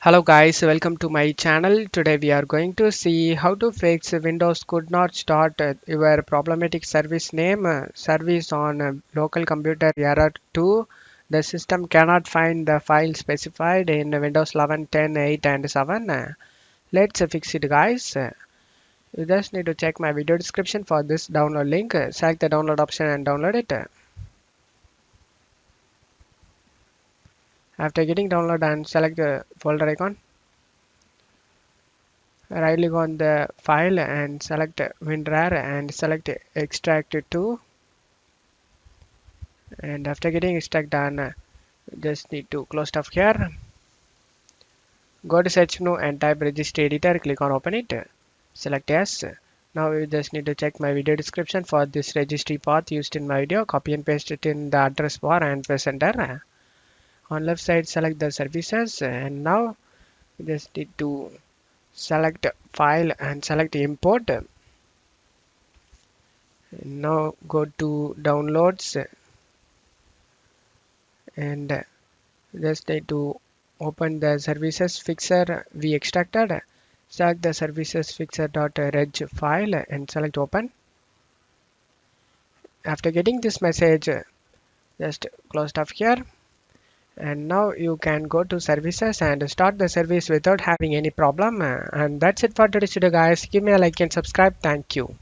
Hello guys, welcome to my channel. Today we are going to see how to fix Windows could not start your problematic service name service on local computer error 2. The system cannot find the file specified in Windows 11, 10, 8 and 7. Let's fix it guys. You just need to check my video description for this download link. Select the download option and download it. After getting download and select the folder icon. Right click on the file and select WinRAR and select extract to, and after getting extract done just need to close stuff here. Go to search menu and type registry editor, click on open it, select yes. Now you just need to check my video description for this registry path used in my video, copy and paste it in the address bar and press enter. On left side select the services, and now you just need to select file and select import. Now go to downloads and just need to open the services fixer we extracted. Select the services fixer.reg file and select open. After getting this message, just close stuff here, and now you can go to services and start the service without having any problem. And that's it for today's video guys. Give me a like and subscribe. Thank you.